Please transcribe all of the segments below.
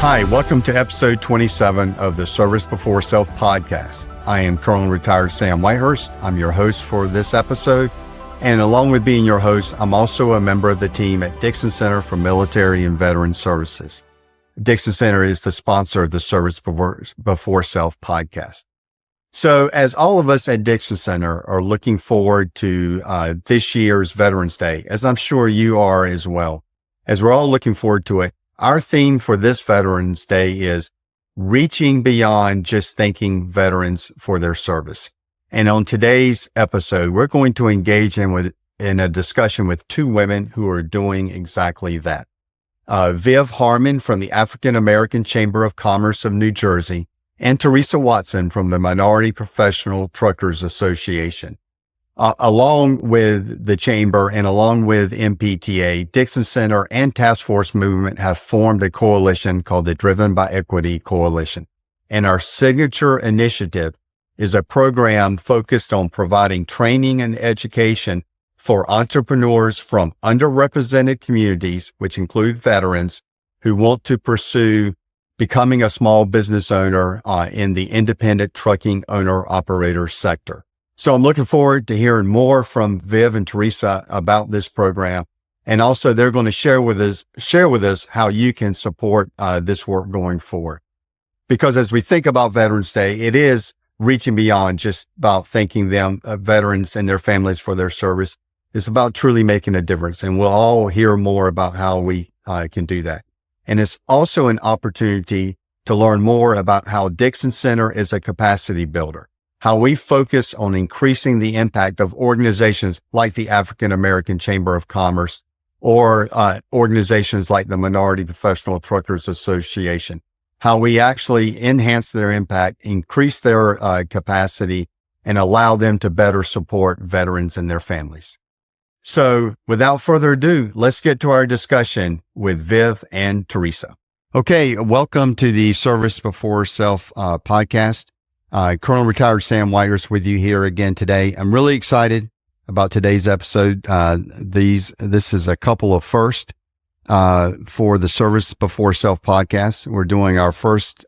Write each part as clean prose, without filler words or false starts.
Hi, welcome to episode 27 of the Service Before Self podcast. I am Colonel Retired Sam Whitehurst. I'm your host for this episode. And along with being your host, I'm also a member of the team at Dixon Center for Military and Veteran Services. Dixon Center is the sponsor of the Service Before Self podcast. So as all of us at Dixon Center are looking forward to this year's Veterans Day, as I'm sure you are as well, as we're all looking forward to it, our theme for this Veterans Day is reaching beyond just thanking veterans for their service. And on today's episode, we're going to engage in a discussion with two women who are doing exactly that. Viv Harmon from the African American Chamber of Commerce of New Jersey and Teresa Watson from the Minority Professional Truckers Association. Along with the Chamber and along with MPTA, Dixon Center and Task Force Movement have formed a coalition called the Driven by Equity Coalition. And our signature initiative is a program focused on providing training and education for entrepreneurs from underrepresented communities, which include veterans, who want to pursue becoming a small business owner in the independent trucking owner-operator sector. So I'm looking forward to hearing more from Viv and Teresa about this program. And also they're going to share with us how you can support this work going forward. Because as we think about Veterans Day, it is reaching beyond just about thanking them, veterans and their families for their service. It's about truly making a difference. And we'll all hear more about how we can do that. And it's also an opportunity to learn more about how Dixon Center is a capacity builder, how we focus on increasing the impact of organizations like the African American Chamber of Commerce or organizations like the Minority Professional Truckers Association, how we actually enhance their impact, increase their capacity, and allow them to better support veterans and their families. So without further ado, let's get to our discussion with Viv and Teresa. Okay, welcome to the Service Before Self podcast. Colonel Retired Sam Whitehurst with you here again today. I'm really excited about today's episode. This is a couple of firsts for the Service Before Self podcast. We're doing our first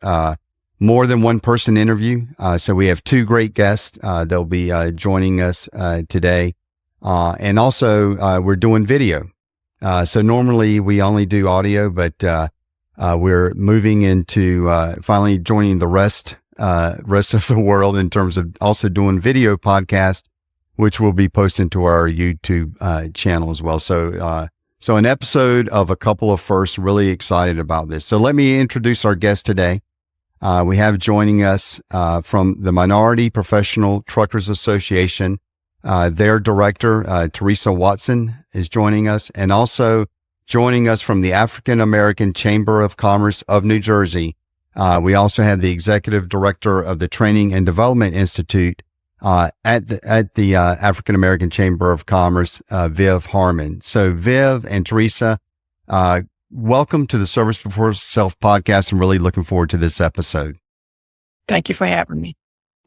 more than one person interview. So we have two great guests. They'll be joining us today. And also we're doing video. So normally we only do audio, but we're moving into finally joining the rest of the world in terms of also doing video podcast, which will be posted to our YouTube channel as well. So an episode of a couple of firsts. Really excited about this. So let me introduce our guest today. We have joining us from the Minority Professional Truckers Association. Their director, Teresa Watson, is joining us, and also joining us from the African American Chamber of Commerce of New Jersey. We also have the executive director of the Training and Development Institute at the African American Chamber of Commerce, Viv Harmon. So Viv and Teresa, welcome to the Service Before Self podcast. I'm really looking forward to this episode. Thank you for having me.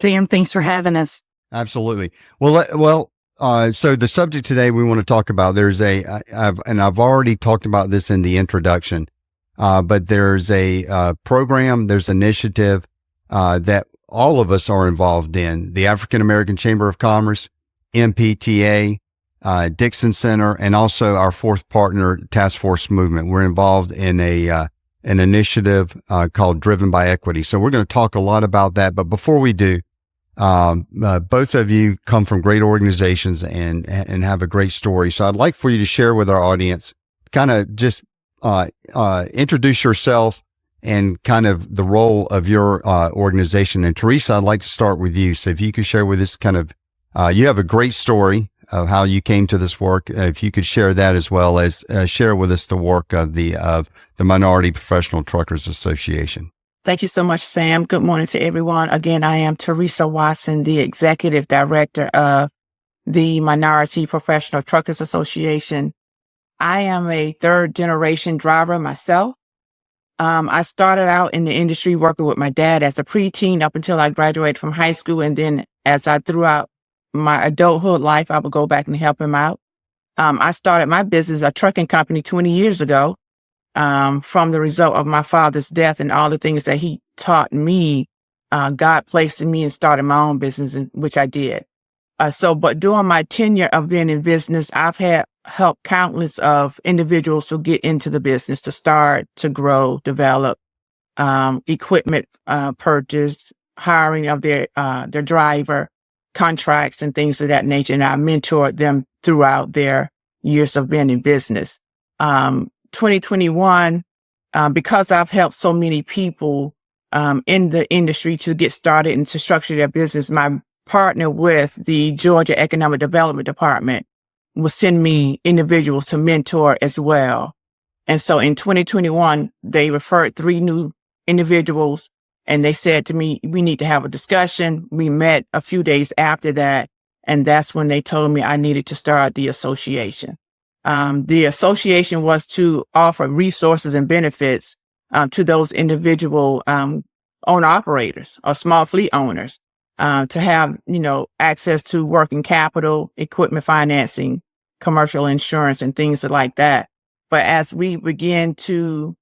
Sam, thanks for having us. Absolutely. Well, so the subject today we want to talk about, I've already talked about this in the introduction, but there's a program, there's an initiative that all of us are involved in. The African American Chamber of Commerce, MPTA, Dixon Center, and also our fourth partner, Task Force Movement. We're involved in an initiative called Driven by Equity. So we're going to talk a lot about that. But before we do, both of you come from great organizations and have a great story. So I'd like for you to share with our audience, kind of just introduce yourself and kind of the role of your organization. And Teresa, I'd like to start with you. So if you could share with us kind of, you have a great story of how you came to this work. If you could share that as well as share with us the work of the Minority Professional Truckers Association. Thank you so much, Sam. Good morning to everyone. Again, I am Teresa Watson, the executive director of the Minority Professional Truckers Association. I am a third generation driver myself. I started out in the industry working with my dad as a preteen up until I graduated from high school. And then as I throughout my adulthood life, I would go back and help him out. I started my business, a trucking company 20 years ago. from the result of my father's death and all the things that he taught me, God placed in me and started my own business, which I did. But during my tenure of being in business, I've had helped countless of individuals to get into the business, to start, to grow, develop, equipment, purchase, hiring of their driver, contracts and things of that nature. And I mentored them throughout their years of being in business. 2021, because I've helped so many people, in the industry to get started and to structure their business, my partner with the Georgia Economic Development Department will send me individuals to mentor as well. And so in 2021, they referred 3 new individuals and they said to me, we need to have a discussion. We met a few days after that. And that's when they told me I needed to start the association. The association was to offer resources and benefits to those individual owner operators or small fleet owners, to have, access to working capital, equipment financing, commercial insurance, and things like that. But as we began to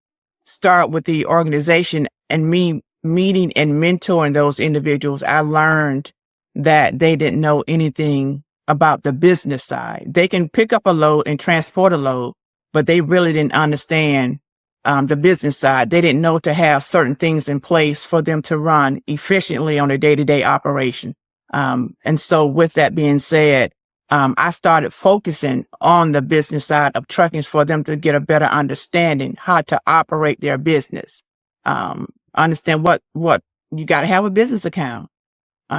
start with the organization and me meeting and mentoring those individuals, I learned that they didn't know anything about the business side. They can pick up a load and transport a load, but they really didn't understand the business side. They didn't know to have certain things in place for them to run efficiently on a day-to-day operation. And so with that being said, I started focusing on the business side of trucking for them to get a better understanding how to operate their business. Understand what you got to have a business account.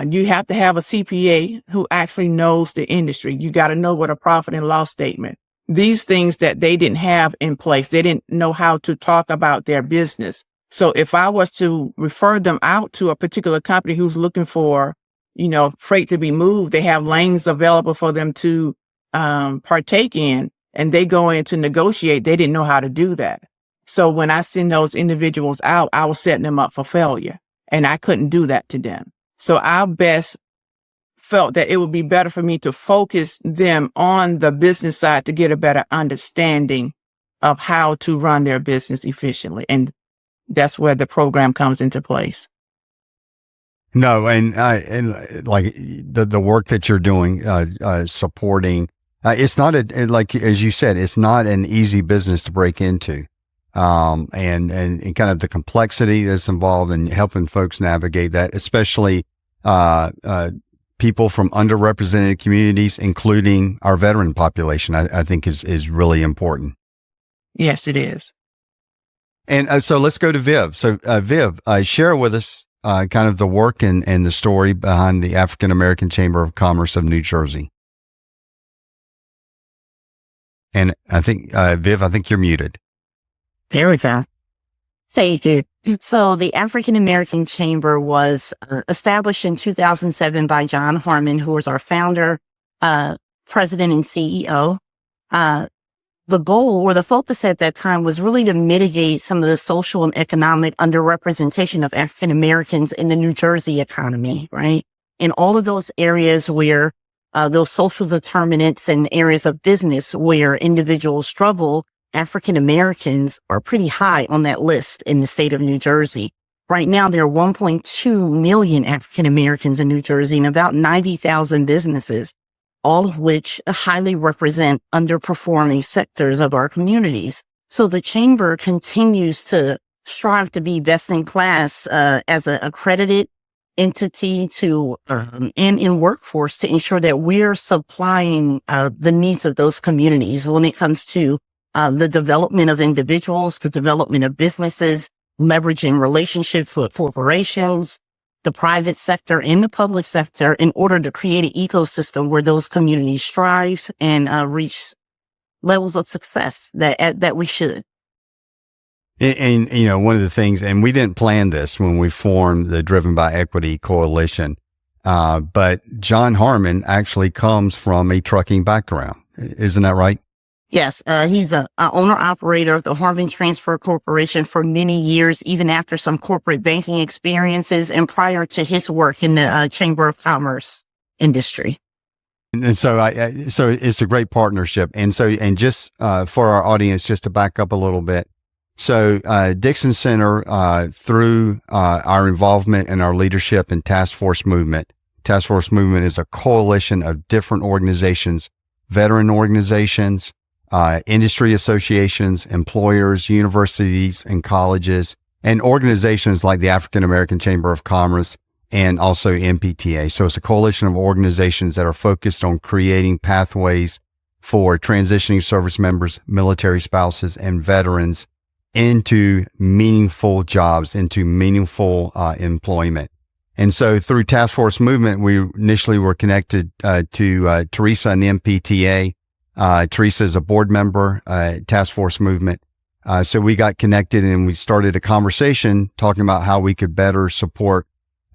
You have to have a CPA who actually knows the industry. You got to know what a profit and loss statement. These things that they didn't have in place, they didn't know how to talk about their business. So if I was to refer them out to a particular company who's looking for, freight to be moved, they have lanes available for them to partake in, and they go in to negotiate. They didn't know how to do that. So when I send those individuals out, I was setting them up for failure, and I couldn't do that to them. So I best felt that it would be better for me to focus them on the business side to get a better understanding of how to run their business efficiently. And that's where the program comes into place. No, and like the work that you're doing, supporting, it's not like, as you said, it's not an easy business to break into. And kind of the complexity that's involved in helping folks navigate that, especially, people from underrepresented communities, including our veteran population, I think is really important. Yes, it is. And so let's go to Viv. So Viv, share with us kind of the work and the story behind the African American Chamber of Commerce of New Jersey. And I think, Viv, I think you're muted. There we go. Thank you. So the African American Chamber was established in 2007 by John Harmon, who was our founder, president, and CEO. The goal or the focus at that time was really to mitigate some of the social and economic underrepresentation of African Americans in the New Jersey economy, right? In all of those areas where those social determinants and areas of business where individuals struggle, African Americans are pretty high on that list in the state of New Jersey. Right now, there are 1.2 million African Americans in New Jersey and about 90,000 businesses, all of which highly represent underperforming sectors of our communities. So the Chamber continues to strive to be best in class as an accredited entity to and in workforce to ensure that we're supplying the needs of those communities when it comes to the development of individuals, the development of businesses, leveraging relationships with corporations, the private sector and the public sector in order to create an ecosystem where those communities strive and reach levels of success that we should. And, one of the things, and we didn't plan this when we formed the Driven by Equity Coalition, but John Harmon actually comes from a trucking background. Isn't that right? Yes, he's a owner-operator of the Harmon Transfer Corporation for many years, even after some corporate banking experiences and prior to his work in the Chamber of Commerce industry. And so so it's a great partnership. And so, and just for our audience, just to back up a little bit, So Dixon Center, through our involvement and our leadership in Task Force Movement. Task Force Movement is a coalition of different organizations, veteran organizations, industry associations, employers, universities and colleges, and organizations like the African American Chamber of Commerce and also MPTA. So it's a coalition of organizations that are focused on creating pathways for transitioning service members, military spouses, and veterans into meaningful jobs, into meaningful employment. And so through Task Force Movement, we initially were connected to Teresa and the MPTA. Teresa is a board member, Task Force Movement. So we got connected and we started a conversation talking about how we could better support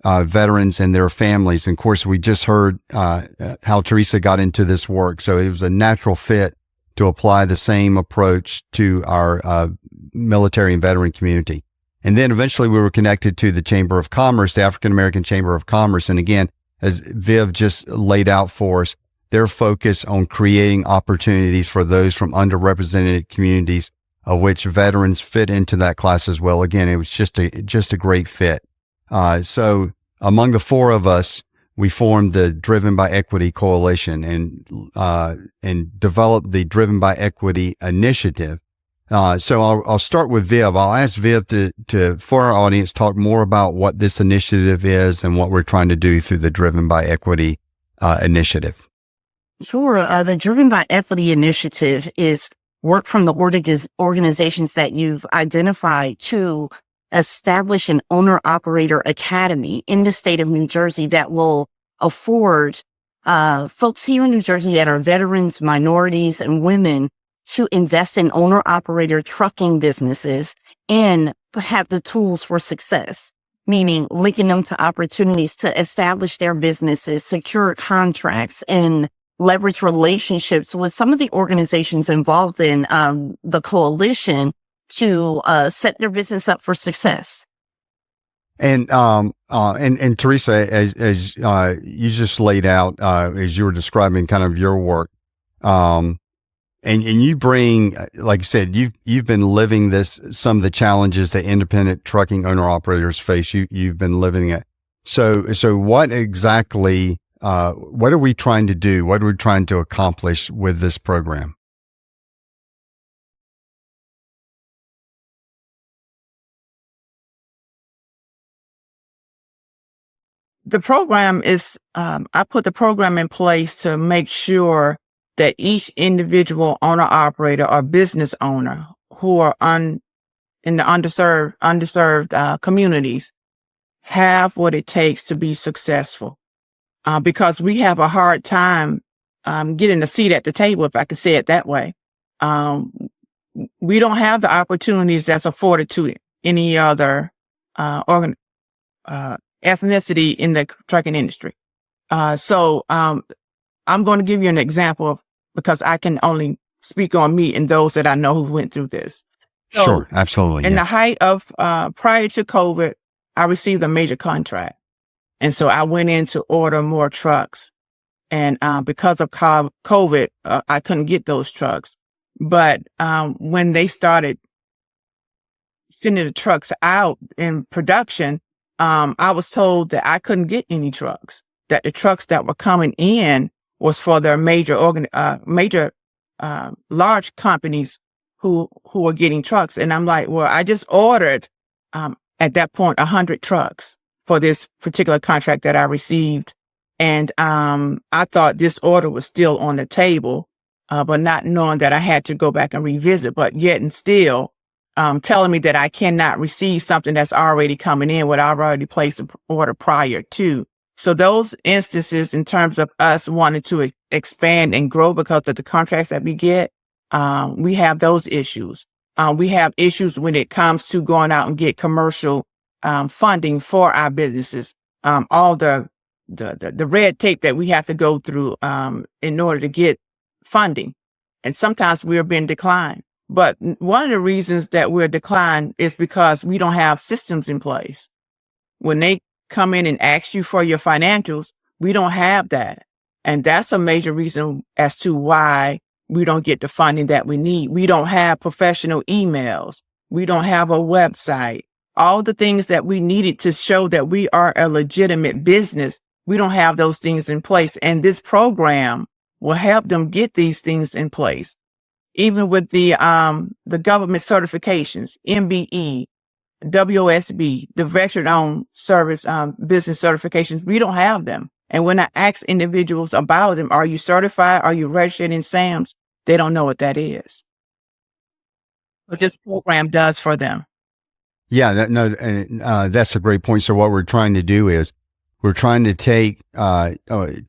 veterans and their families. And of course, we just heard how Teresa got into this work. So it was a natural fit to apply the same approach to our military and veteran community. And then eventually we were connected to the Chamber of Commerce, the African American Chamber of Commerce. And again, as Viv just laid out for us, their focus on creating opportunities for those from underrepresented communities, of which veterans fit into that class as well. Again, it was just a great fit. So among the four of us, we formed the Driven by Equity Coalition and developed the Driven by Equity Initiative. So I'll start with Viv. I'll ask Viv to, for our audience, talk more about what this initiative is and what we're trying to do through the Driven by Equity Initiative. Sure. The Driven by Equity Initiative is work from the organizations that you've identified to establish an owner-operator academy in the state of New Jersey that will afford folks here in New Jersey that are veterans, minorities, and women to invest in owner-operator trucking businesses and have the tools for success, meaning linking them to opportunities to establish their businesses, secure contracts, and leverage relationships with some of the organizations involved in the coalition to set their business up for success. And Teresa, as you just laid out, as you were describing kind of your work, and you bring, like you said, you've been living this, some of the challenges that independent trucking owner operators face. You've been living it. So what exactly, what are we trying to do? What are we trying to accomplish with this program? The program is, I put the program in place to make sure that each individual owner operator or business owner who are in the underserved communities have what it takes to be successful. Because we have a hard time getting a seat at the table, if I could say it that way. We don't have the opportunities that's afforded to any other ethnicity in the trucking industry. So I'm going to give you an example of, because I can only speak on me and those that I know who went through this. So Sure, absolutely. in the height of, prior to COVID, I received a major contract. And so I went in to order more trucks. And because of COVID, I couldn't get those trucks. But when they started sending the trucks out in production, I was told that I couldn't get any trucks, that the trucks that were coming in was for their major large companies who were getting trucks. And I'm like, well, I just ordered at that point 100 trucks for this particular contract that I received. And I thought this order was still on the table, but not knowing that I had to go back and revisit, but yet and still telling me that I cannot receive something that's already coming in what I've already placed an order prior to. So those instances in terms of us wanting to expand and grow because of the contracts that we get, we have those issues. We have issues when it comes to going out and get commercial funding for our businesses. All the red tape that we have to go through in order to get funding. And sometimes we're being declined. But one of the reasons that we're declined is because we don't have systems in place. When they come in and ask you for your financials, we don't have that. And that's a major reason as to why we don't get the funding that we need. We don't have professional emails. We don't have a website. All the things that we needed to show that we are a legitimate business, we don't have those things in place. And this program will help them get these things in place. Even with the government certifications, MBE, WOSB, the veteran-owned service business certifications, we don't have them. And when I ask individuals about them, are you certified? Are you registered in SAMS? They don't know what that is. But this program does for them. Yeah, that's a great point. So what we're trying to do is we're trying to take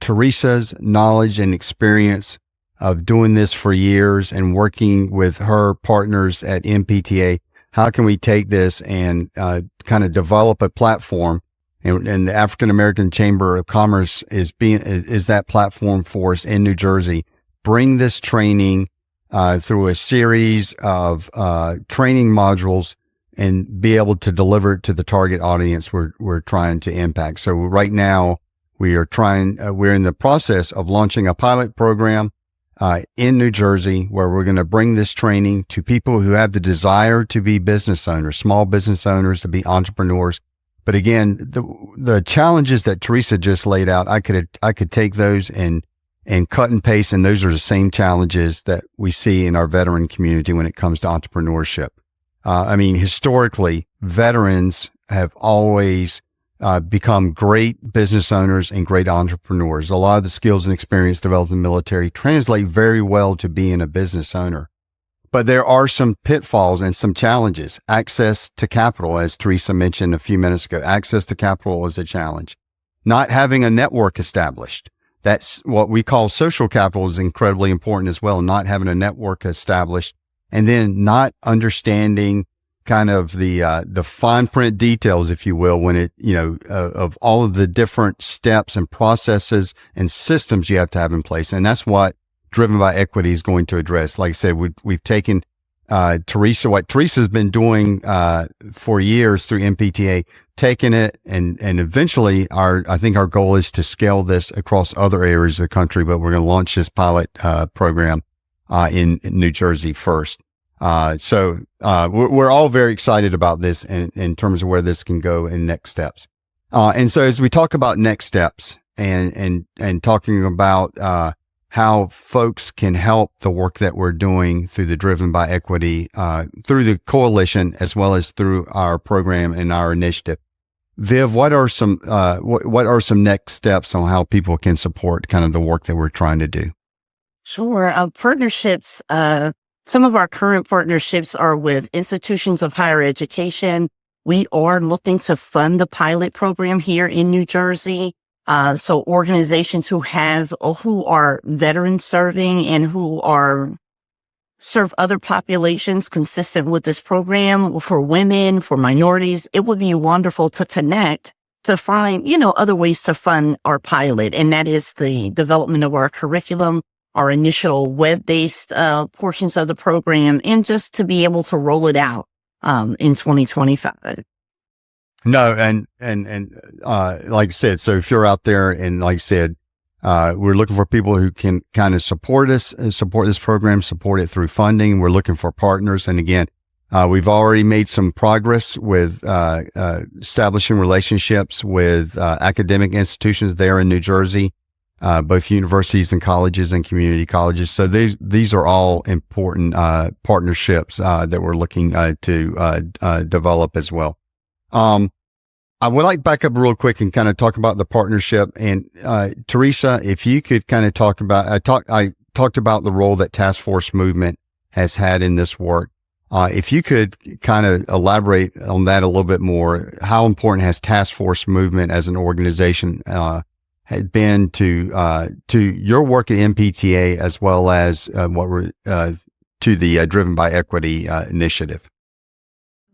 Teresa's knowledge and experience of doing this for years and working with her partners at MPTA. How can we take this and kind of develop a platform? And the African American Chamber of Commerce is that platform for us in New Jersey. Bring this training through a series of training modules and be able to deliver it to the target audience we're trying to impact. So right now we're in the process of launching a pilot program in New Jersey where we're going to bring this training to people who have the desire to be business owners, small business owners, to be entrepreneurs. But again, the challenges that Teresa just laid out, I could take those and cut and paste, and those are the same challenges that we see in our veteran community when it comes to entrepreneurship. Historically, veterans have always become great business owners and great entrepreneurs. A lot of the skills and experience developed in the military translate very well to being a business owner. But there are some pitfalls and some challenges. Access to capital, as Teresa mentioned a few minutes ago, access to capital is a challenge. Not having a network established. That's what we call social capital is incredibly important as well, not having a network established. And then not understanding kind of the fine print details, if you will, when of all of the different steps and processes and systems you have to have in place. And that's what Driven by Equity is going to address. Like I said, we've taken what Teresa's been doing for years through MPTA, taking it and eventually I think our goal is to scale this across other areas of the country, but we're going to launch this pilot program in New Jersey first. So we're all very excited about this in terms of where this can go in next steps. And so as we talk about next steps and talking about how folks can help the work that we're doing through the Driven by Equity, through the coalition, as well as through our program and our initiative. Viv, what are some next steps on how people can support kind of the work that we're trying to do? Sure. Partnerships, some of our current partnerships are with institutions of higher education. We are looking to fund the pilot program here in New Jersey. So organizations who are veteran serving and who serve other populations consistent with this program for women, for minorities, it would be wonderful to connect to find, other ways to fund our pilot. And that is the development of our curriculum, our initial web-based portions of the program, and just to be able to roll it out in 2025. No, and like I said, so if you're out there and like I said, we're looking for people who can kind of support us, support this program, support it through funding. We're looking for partners. And again, we've already made some progress with establishing relationships with academic institutions there in New Jersey, both universities and colleges and community colleges. So these are all important partnerships that we're looking to develop as well. I would like to back up real quick and kind of talk about the partnership. And Teresa, if you could kind of talk about, I talked about the role that Task Force Movement has had in this work. If you could kind of elaborate on that a little bit more, how important has Task Force Movement as an organization had been to your work at MPTA as well as to the Driven by Equity initiative?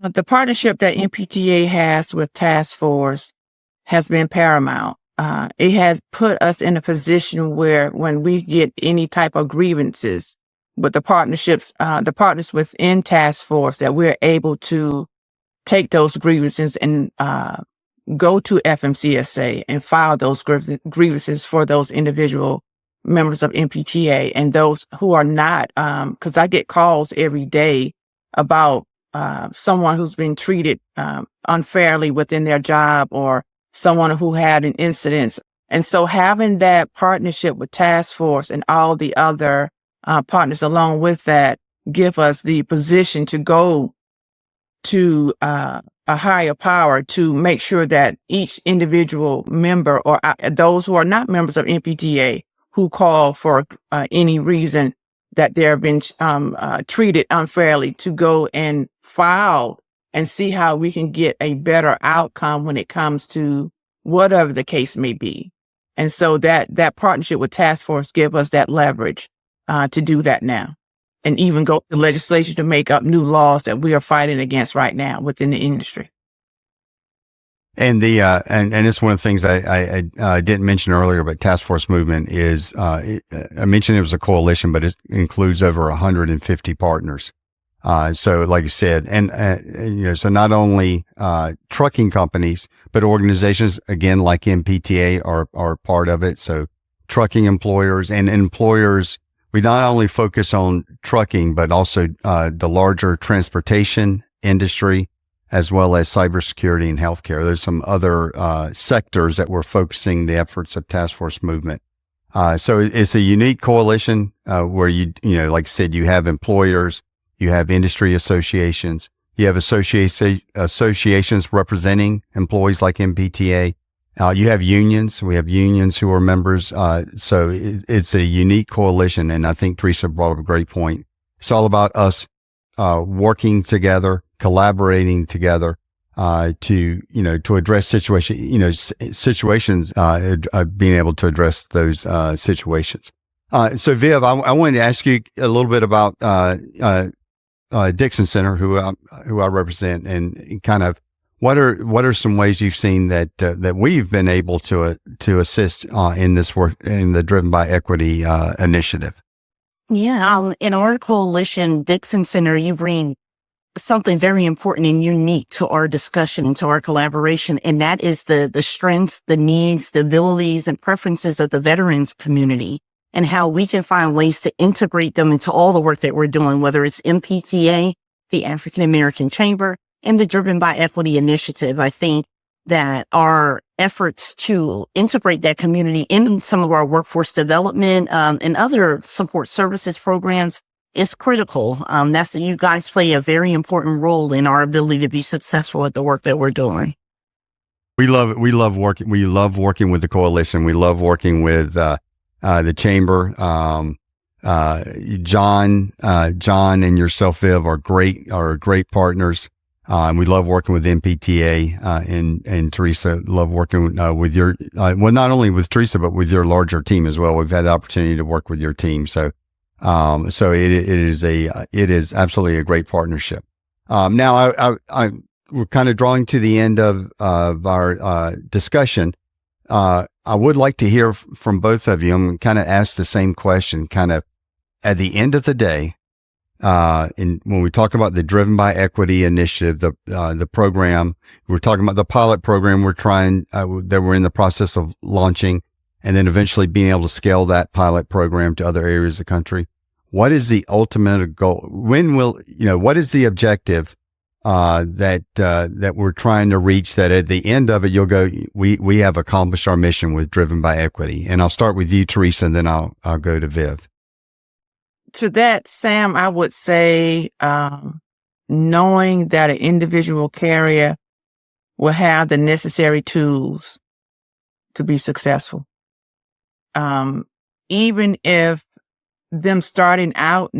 The partnership that MPTA has with Task Force has been paramount. It has put us in a position where when we get any type of grievances with the partners within Task Force, that we're able to take those grievances and go to FMCSA and file those grievances for those individual members of MPTA and those who are not, because I get calls every day about someone who's been treated unfairly within their job, or someone who had an incident. And so having that partnership with task force and all the other partners along with that give us the position to go to a higher power to make sure that each individual member, or those who are not members of MPTA who call for any reason that they're been treated unfairly, to go and file and see how we can get a better outcome when it comes to whatever the case may be. And so that partnership with task force give us that leverage to do that now, and even go to legislation to make up new laws that we are fighting against right now within the industry. And and it's one of the things I didn't mention earlier, but task force movement is, I mentioned it was a coalition, but it includes over 150 partners. So like you said, and so not only trucking companies, but organizations, again, like MPTA are part of it. So trucking employers and employers, we not only focus on trucking, but also the larger transportation industry, as well as cybersecurity and healthcare. There's some other sectors that we're focusing the efforts of task force movement. So it's a unique coalition where like I said, you have employers, you have industry associations, you have associations representing employees like MPTA. You have unions. We have unions who are members. So it's a unique coalition. And I think Teresa brought up a great point. It's all about us working together, collaborating together to address situations, being able to address those situations. So Viv, I wanted to ask you a little bit about Dixon Center, who I represent, and kind of what are some ways you've seen that we've been able to assist in this work, in the Driven by Equity initiative? Yeah, in our coalition, Dixon Center, you bring something very important and unique to our discussion and to our collaboration, and that is the strengths, the needs, the abilities, and preferences of the veterans community, and how we can find ways to integrate them into all the work that we're doing, whether it's MPTA, the African American Chamber, and the Driven by Equity initiative. I think that our efforts to integrate that community in some of our workforce development and other support services programs is critical. You guys play a very important role in our ability to be successful at the work that we're doing. We love working with the coalition. We love working with the chamber. John and yourself, Viv, are great partners. And we love working with MPTA, and Teresa, love working with your, not only with Teresa, but with your larger team as well. We've had the opportunity to work with your team. So it is absolutely a great partnership. Now we're kind of drawing to the end of our discussion. I would like to hear from both of you. I'm going to kind of ask the same question, kind of at the end of the day. And when we talk about the Driven by Equity initiative, the program, we're talking about the pilot program that we're in the process of launching, and then eventually being able to scale that pilot program to other areas of the country. What is the ultimate goal? What is the objective, that we're trying to reach, that at the end of it, you'll go, we have accomplished our mission with Driven by Equity? And I'll start with you, Teresa, and then I'll go to Viv. To that, Sam, I would say knowing that an individual carrier will have the necessary tools to be successful. Even if them starting out,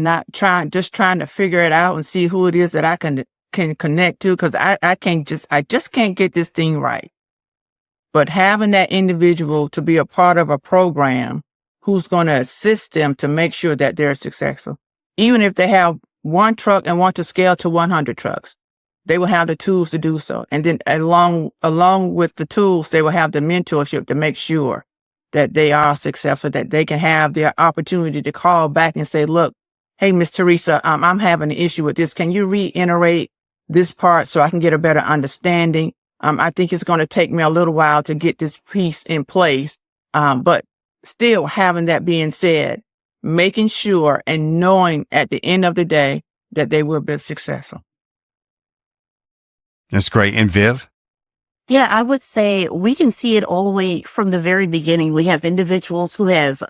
just trying to figure it out and see who it is that I can connect to, because I just can't get this thing right. But having that individual to be a part of a program who's going to assist them to make sure that they're successful. Even if they have one truck and want to scale to 100 trucks, they will have the tools to do so. And then along with the tools, they will have the mentorship to make sure that they are successful, that they can have their opportunity to call back and say, look, hey, Miss Teresa, I'm having an issue with this. Can you reiterate this part so I can get a better understanding? I think it's going to take me a little while to get this piece in place. But still, having that being said, making sure and knowing at the end of the day that they will be successful. That's great. And Viv? Yeah, I would say we can see it all the way from the very beginning. We have individuals who have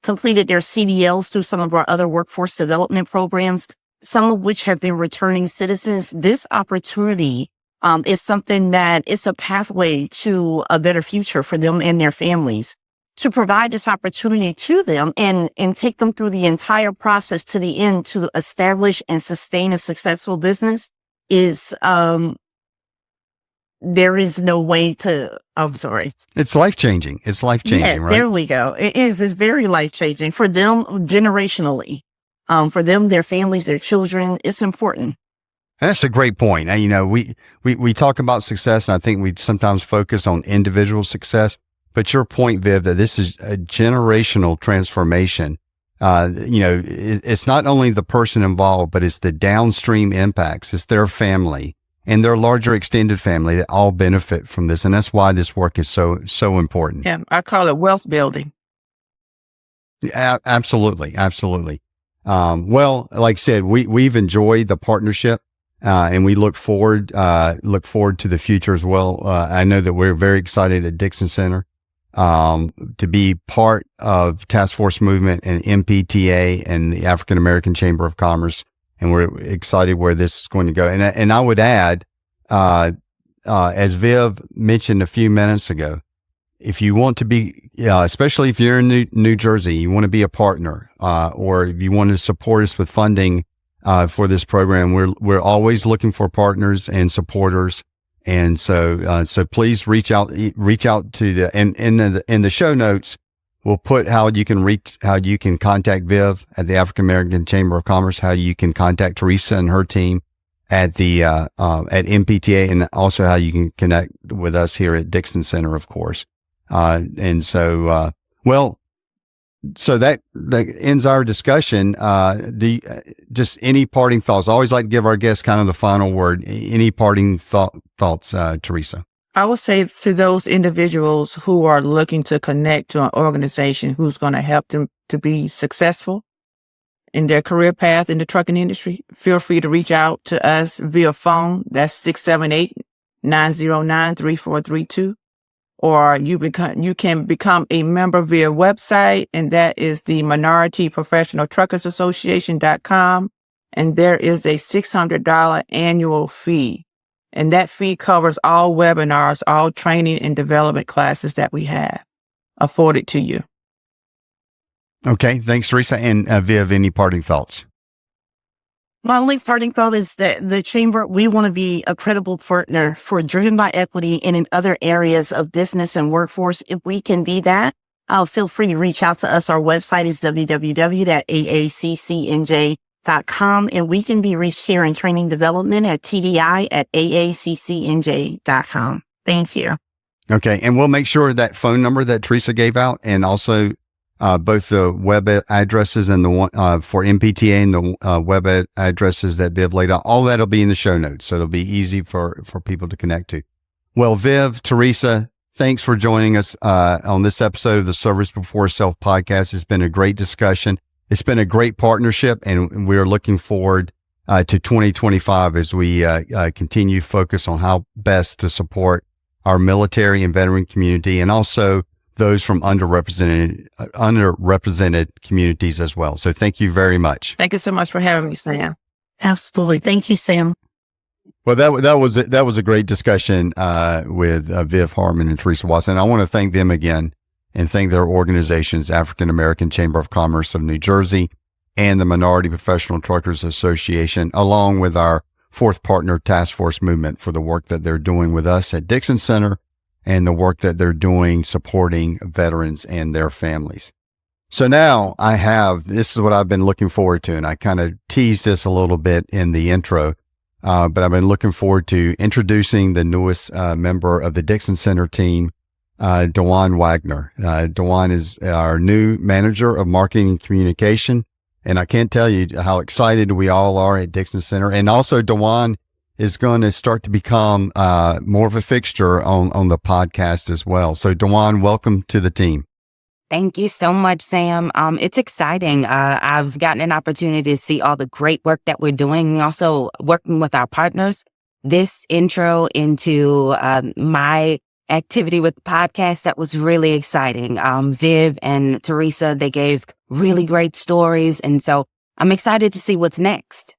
completed their CDLs through some of our other workforce development programs, some of which have been returning citizens. This opportunity is something that it's a pathway to a better future for them and their families. To provide this opportunity to them and take them through the entire process to the end to establish and sustain a successful business is there is no way to, I'm sorry. It's life-changing. It's life-changing, Yeah, right? there we go. It is. It's very life-changing for them generationally. For them, their families, their children, it's important. That's a great point. We talk about success, and I think we sometimes focus on individual success. But your point, Viv, that this is a generational transformation. It's not only the person involved, but it's the downstream impacts. It's their family and their larger extended family that all benefit from this. And that's why this work is so important. Yeah, I call it wealth building. Yeah, absolutely. Absolutely. Well, like I said, we've enjoyed the partnership, and we look forward to the future as well. I know that we're very excited at Dixon Center, to be part of Task Force Movement and MPTA and the African American Chamber of Commerce. And we're excited where this is going to go. And I would add, as Viv mentioned a few minutes ago, if you want to be, especially if you're in New Jersey, you want to be a partner, or if you want to support us with funding, for this program, we're always looking for partners and supporters. And so please reach out to in the show notes, we'll put how you can contact Viv at the African American Chamber of Commerce, how you can contact Teresa and her team at the, at MPTA, and also how you can connect with us here at Dixon Center, of course. So that ends our discussion. Just any parting thoughts? I always like to give our guests kind of the final word. Any parting thoughts, Teresa? I would say to those individuals who are looking to connect to an organization who's going to help them to be successful in their career path in the trucking industry, feel free to reach out to us via phone. That's 678-909-3432. Or you can become a member via website, and that is the minorityprofessionaltruckersassociation.com. And there is a $600 annual fee. And that fee covers all webinars, all training and development classes that we have afforded to you. Okay. Thanks, Teresa. And Viv, any parting thoughts? My only parting thought is that the Chamber, we want to be a credible partner for Driven by Equity and in other areas of business and workforce. If we can be that, feel free to reach out to us. Our website is www.aaccnj.com, and we can be reached here in training development at TDI@aaccnj.com. Thank you. Okay. And we'll make sure that phone number that Teresa gave out, and also both the web addresses and the one for MPTA and the web addresses that Viv laid out, all that'll be in the show notes. So it'll be easy for people to connect to. Well, Viv, Teresa, thanks for joining us on this episode of the Service Before Self podcast. It's been a great discussion. It's been a great partnership, and we are looking forward to 2025 as we continue to focus on how best to support our military and veteran community, and also those from underrepresented communities as well. So thank you very much. Thank you so much for having me, Sam. Absolutely. Thank you, Sam. Well, that was a great discussion with Viv Harmon and Teresa Watson. I want to thank them again and thank their organizations, African American Chamber of Commerce of New Jersey and the Minority Professional Truckers Association, along with our fourth partner, Task Force Movement, for the work that they're doing with us at Dixon Center and the work that they're doing supporting veterans and their families. So now this is what I've been looking forward to, and I kind of teased this a little bit in the intro, but I've been looking forward to introducing the newest member of the Dixon Center team, Dewan Wagner. Dewan is our new manager of marketing and communication, and I can't tell you how excited we all are at Dixon Center. And also Dewan is going to start to become more of a fixture on the podcast as well. So Dewan, welcome to the team. Thank you so much, Sam. It's exciting. I've gotten an opportunity to see all the great work that we're doing, also working with our partners this intro into my activity with the podcast, that was really exciting. Viv and Teresa, they gave really great stories. And so I'm excited to see what's next.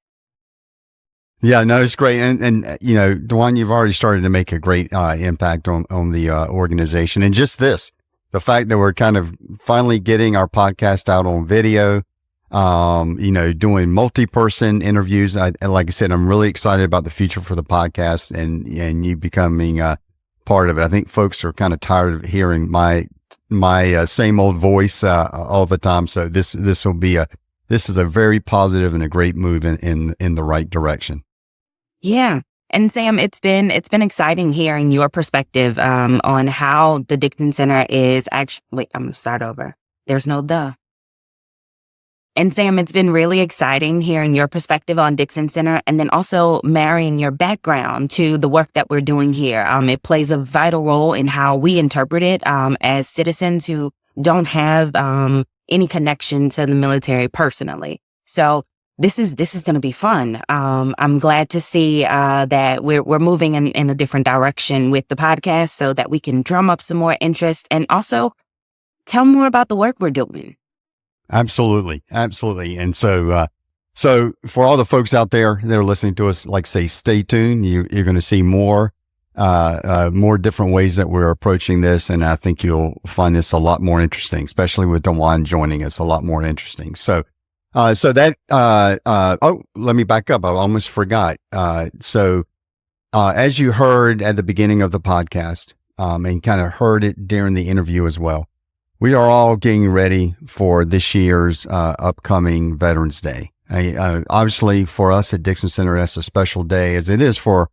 Yeah, no, it's great. And you know, Dewan, you've already started to make a great impact on the organization. And just this, the fact that we're kind of finally getting our podcast out on video, you know, doing multi-person interviews. And like I said, I'm really excited about the future for the podcast and you becoming part of it. I think folks are kind of tired of hearing my same old voice all the time. So this is a very positive and a great move in the right direction. Yeah. And Sam, it's been exciting hearing your perspective on how the Dixon Center is actually, wait, I'm going to start over. There's no the. And Sam, it's been really exciting hearing your perspective on Dixon Center and then also marrying your background to the work that we're doing here. It plays a vital role in how we interpret it as citizens who don't have any connection to the military personally. So this is going to be fun. I'm glad to see that we're moving in a different direction with the podcast so that we can drum up some more interest and also tell more about the work we're doing. Absolutely. Absolutely. And so for all the folks out there that are listening to us, like say, stay tuned. You're going to see more different ways that we're approaching this. And I think you'll find this a lot more interesting, especially with Dewan joining us, a lot more interesting. So let me back up. I almost forgot. As you heard at the beginning of the podcast, and kind of heard it during the interview as well, we are all getting ready for this year's upcoming Veterans Day. Obviously, for us at Dixon Center, that's a special day, as it is for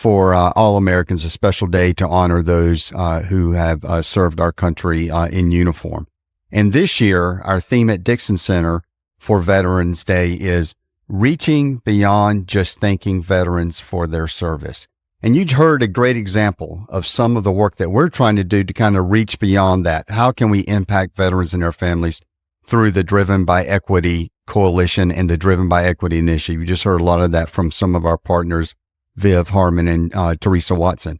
all Americans, a special day to honor those who have served our country in uniform. And this year, our theme at Dixon Center for Veterans Day is reaching beyond just thanking veterans for their service. And you heard a great example of some of the work that we're trying to do to kind of reach beyond that. How can we impact veterans and their families through the Driven by Equity Coalition and the Driven by Equity Initiative? You just heard a lot of that from some of our partners, Viv Harmon and Teresa Watson.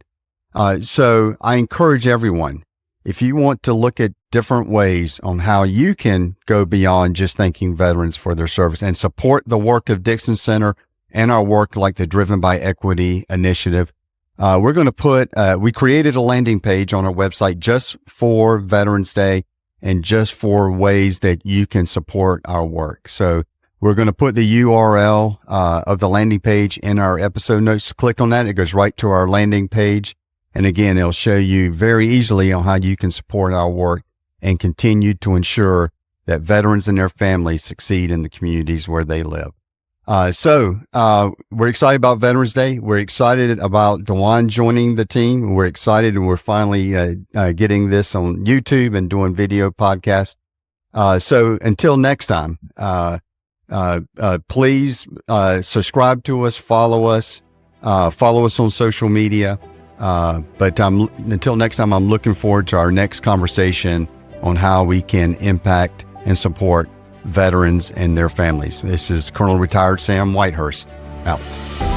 So I encourage everyone, if you want to look at different ways on how you can go beyond just thanking veterans for their service and support the work of Dixon Center and our work like the Driven by Equity Initiative, we're going to we created a landing page on our website just for Veterans Day and just for ways that you can support our work. So we're going to put the URL of the landing page in our episode notes. Click on that. It goes right to our landing page. And again, it'll show you very easily on how you can support our work and continue to ensure that veterans and their families succeed in the communities where they live. So we're excited about Veterans Day. We're excited about Dewan joining the team. We're excited and we're finally getting this on YouTube and doing video podcasts. So until next time, please subscribe to us, follow us on social media. But until next time, I'm looking forward to our next conversation on how we can impact and support veterans and their families. This is Colonel Retired Sam Whitehurst out.